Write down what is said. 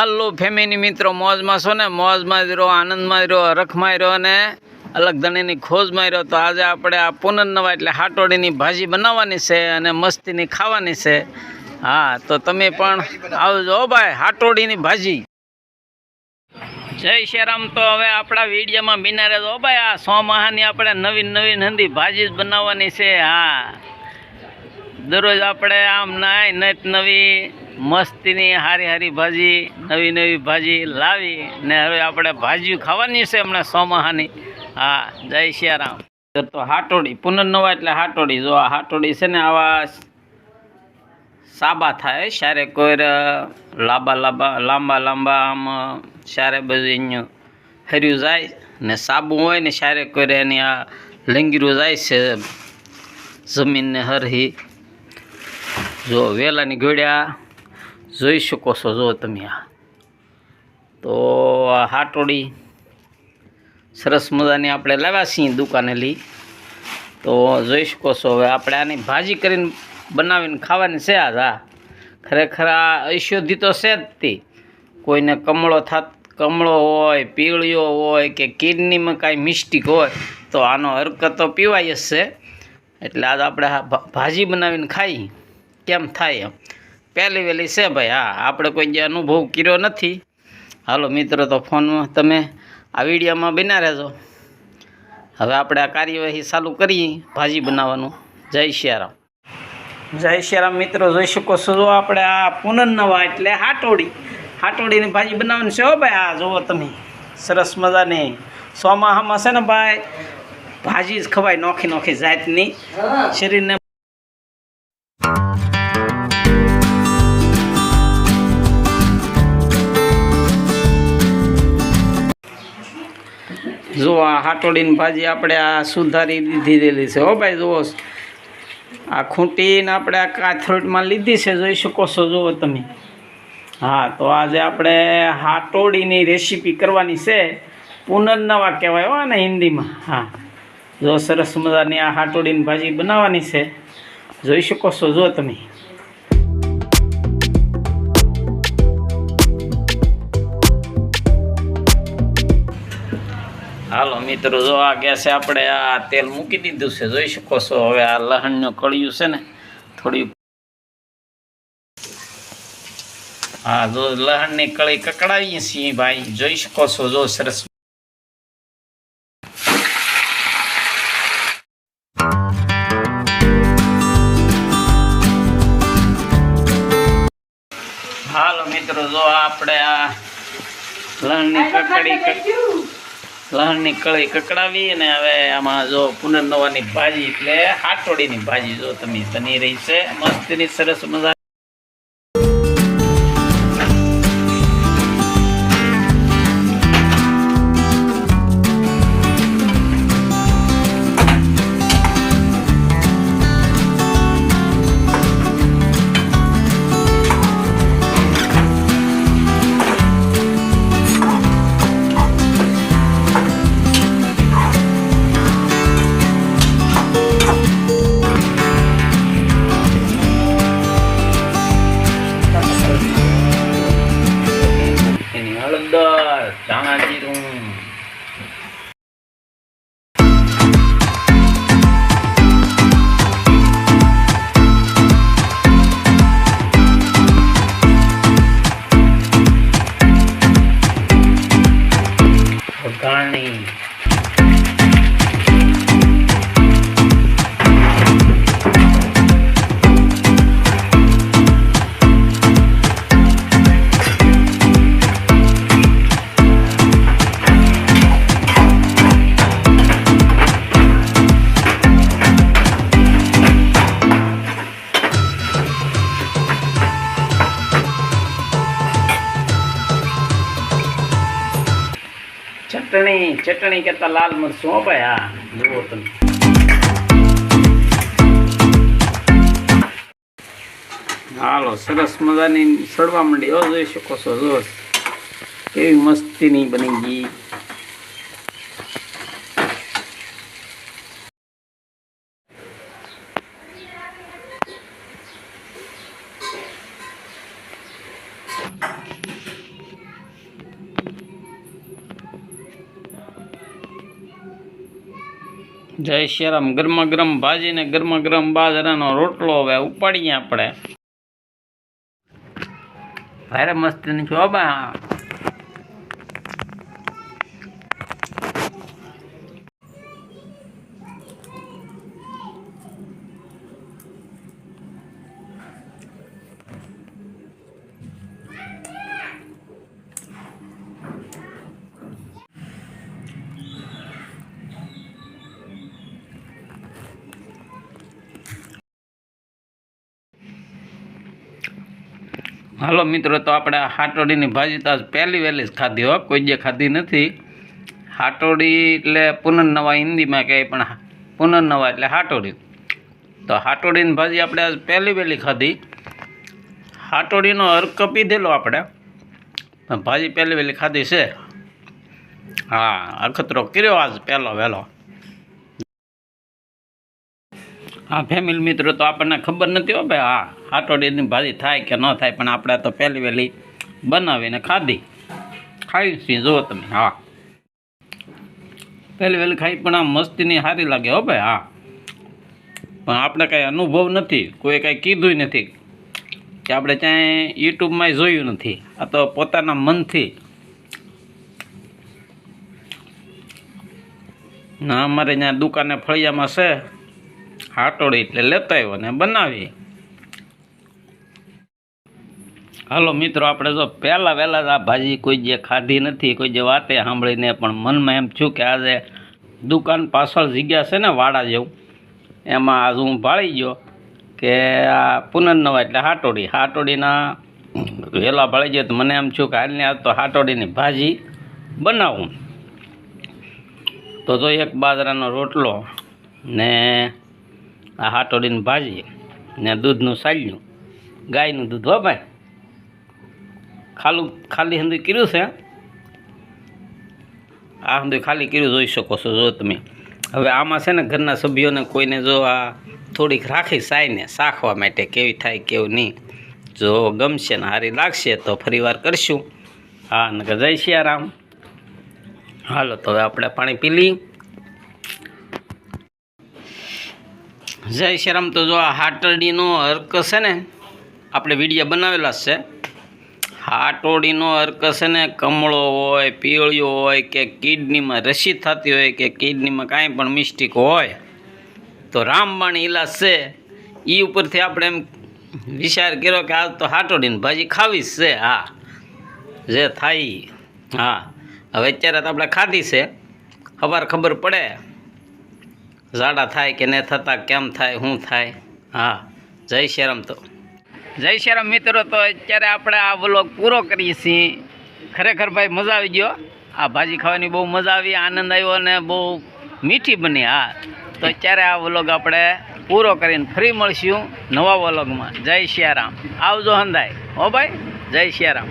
હાલો family મિત્રો, મોજમાં છો ને? મોજમાં જ રહો, આનંદમાં જ રહો, હરખમાં રહો ને અલગ ધણીની ખોજમાં રહ્યો. તો આજે આપણે આ પુનર્નવા એટલે હાટોડીની ભાજી બનાવવાની છે અને મસ્તીની ખાવાની છે. હા, તો તમે પણ આવજો ભાઈ. હાટોડીની ભાજી. જય શ્રી રામ. તો હવે આપણા વિડીયોમાં બિના રહેજો ભાઈ. આ સોમાહાની આપણે નવી હંધી ભાજી જ બનાવવાની છે. હા, દરરોજ આપણે આમ નાય નવી મસ્તીની હારી ભાજી, નવી ભાજી લાવી ને હવે આપણે ભાજીઓ ખાવાની છે હમણાં સોમાહાની. હા, જય શ્રી રામ. તો હાટોડી પુનર્નવા એટલે હાટોડી. જો આ હાટોડી છે ને આવા સાબા થાય સારે, કોઈ લાંબા આમ સારે બધું હર્યું જાય ને સાબુ હોય ને સારે કોઈ એની આ લંગીરું જાય છે જમીનને હરહી. જો વેલાની ઘોડ્યા જોઈ શકો છો. જો તમે આ તો આ હાટોડી સરસ મજાની આપણે લાવ્યા છીએ દુકાને લઈ. તો જોઈ શકો છો. હવે આપણે આની ભાજી કરીને બનાવીને ખાવાની છે આજ. હા, ખરેખર આ ઔષધિ તો છે જ તે. કોઈને કમળો હોય, પીળિયો હોય કે કિડનીમાં કાંઈ મિસ્ટેક હોય તો આનો હરકત તો પીવાય જ છે. એટલે આજ આપણે ભાજી બનાવીને ખાઈ કેમ થાય એમ પહેલી વહેલી છે ભાઈ. હા, આપણે કોઈ જે અનુભવ કર્યો નથી. હાલો મિત્રો, તો ફોનમાં તમે આ વિડીયોમાં બના રહેજો. હવે આપણે આ કાર્યવાહી ચાલુ કરીએ ભાજી બનાવવાનું. જય શ્રી રામ. જય શ્રી રામ મિત્રો, જોઈ શકો છો. જો આપણે આ પુનર્નવા એટલે હાટોડીની ભાજી બનાવવાની છે હો ભાઈ. આ જુઓ તમે, સરસ મજાની સોમાહામાં છે ને ભાઈ ભાજી જ ખવાય, નોખી જાતની શરીરને. જો આ હાટોડીની ભાજી આપણે આ સુધારી દીધેલી છે હો ભાઈ. જુઓ આ ખૂંટીને આપણે આ કાથરોટમાં લીધી છે, જોઈ શકો છો. જુઓ તમે. હા, તો આજે આપણે હાટોડીની રેસીપી કરવાની છે. પુનર્નવા કહેવાય હો ને હિન્દીમાં. હા, જો સરસ મજાની આ હાટોડીની ભાજી બનાવવાની છે, જોઈ શકો છો. જો તમે હાલો મિત્રો, જો આ ગેસે આપણે આ તેલ મૂકી દીધું છે, જોઈ શકો છો. હવે આ લસણનું કળિયું છે ને થોડી. હા, જો લસણની કળી કકડાવીએ છીએ ભાઈ, જોઈ શકો છો. જો સરસ. હાલો મિત્રો, જો આપણે આ લસણની કળી કકડાવી અને હવે આમાં જો પુનર્નવાની ભાજી એટલે હાટોડીની ભાજી જો તમે બની રહી છે મસ્તીની સરસ મજા. ધાણા જીરું, વઘાણી, ચટણી કરતા લાલ મરચું હો ભાઈ. હા, જુઓ તમે. હાલો, સરસ મજાની સડવા માંડી. જોઈ શકો છો. જો કેવી મસ્તીની બની ગઈ. જય શ્રી રામ. ગરમા ગરમ ભાજી ને ગરમા ગરમ બાજરાનો રોટલો હવે ઉપાડીએ આપણે. ભારે મસ્તી ની છો બા. હાલો મિત્રો, તો આપણે હાટોડીની ભાજી તો આજ પહેલી વહેલી જ ખાધી હો, કોઈ જે ખાધી નથી. હાટોડી એટલે પુનર્નવા હિન્દીમાં કહે, પણ પુનર્નવા એટલે હાટોડી. તો હાટોડીની ભાજી આપણે આજ પહેલી વહેલી ખાધી. હાટોડીનો અર્ક પીધેલો આપણે, પણ ભાજી પહેલી વહેલી ખાધી છે. હા, અખતરો કર્યો આજ પહેલો વહેલો. હા ફેમિલી મિત્રો, તો આપણને ખબર નથી હો ભાઈ, હા હાટોડીની ભાજી થાય કે ન થાય, પણ આપણે તો પહેલી વહેલી બનાવીને ખાધી. ખાઈ છીએ જુઓ તમે. હા, પહેલી વહેલી ખાઈ પણ આ મસ્તીની સારી લાગે હો ભાઈ. હા, પણ આપણે કાંઈ અનુભવ નથી, કોઈ કાંઈ કીધું નથી કે આપણે ક્યાંય યુટ્યુબમાં જોયું નથી. આ તો પોતાના મનથી ના, અમારે ત્યાં દુકાને ફળિયામાં છે હાટોડી, એટલે લેતા આવ્યો ને બનાવી. હાલો મિત્રો, આપણે જો પહેલાં વહેલા આ ભાજી કોઈ જે ખાધી નથી, કોઈ જે વાતે સાંભળીને, પણ મનમાં એમ થયું કે આજે દુકાન પાછળ જગ્યા છે ને વાડા જેવું, એમાં આજ હું ભાળી ગયો કે આ પુનર્નવા એટલે હાટોડી. હાટોડીના વહેલા ભાળી ગયો તો મને એમ થયું કે હાલને આજ તો હાટોડીની ભાજી બનાવું. તો જો એક બાજરાનો રોટલો ને આ હાટોડીની ભાજી ને દૂધનું સાલ્યું, ગાયનું દૂધ હો ભાઈ, ખાલી હંધું કર્યું છે. આ હંધું ખાલી કર્યું જોઈ શકો છો જો તમે. હવે આમાં છે ને ઘરના સભ્યોને કોઈને જો આ થોડીક રાખી સાઈને શાખવા માટે કેવી થાય કેવું નહીં. જો ગમશે ને સારી લાગશે તો ફરીવાર કરશું. હા, નકર જય સિયારામ. હાલો તો હવે આપણે પાણી પી લઈએ. જય શ્રીરામ. તો જો આ હાટોડીનો અર્ક છે ને, આપણે વિડીયો બનાવેલા છે. હાટોડીનો અર્ક છે ને, કમળો હોય, પીળિયો હોય, કે કિડનીમાં રસી થતી હોય, કે કિડનીમાં કાંઈ પણ મિસ્ટેક હોય, તો રામબાણ ઈલાજ છે. એ ઉપરથી આપણે એમ વિચાર કર્યો કે આજ તો હાટોડીની ભાજી ખાવી જ છે. હા, જે થાય. હા, હવે અત્યારે તો આપણે ખાધી છે, સવાર ખબર પડે ઝાડા થાય કે ન થતા, કેમ થાય, શું થાય. હા, જય શ્રીરામ. તો જય શ્રીરામ મિત્રો, તો અત્યારે આપણે આ વ્લોગ પૂરો કરીએ છીએ. ખરેખર ભાઈ મજા આવી ગયો. આ ભાજી ખાવાની બહુ મજા આવી, આનંદ આવ્યો અને બહુ મીઠી બની. હા, તો અત્યારે આ વ્લોગ આપણે પૂરો કરીને ફરી મળશું નવા વ્લોગમાં. જય શ્રીરામ. આવજો હંધાય હો ભાઈ. જય શ્રીરામ.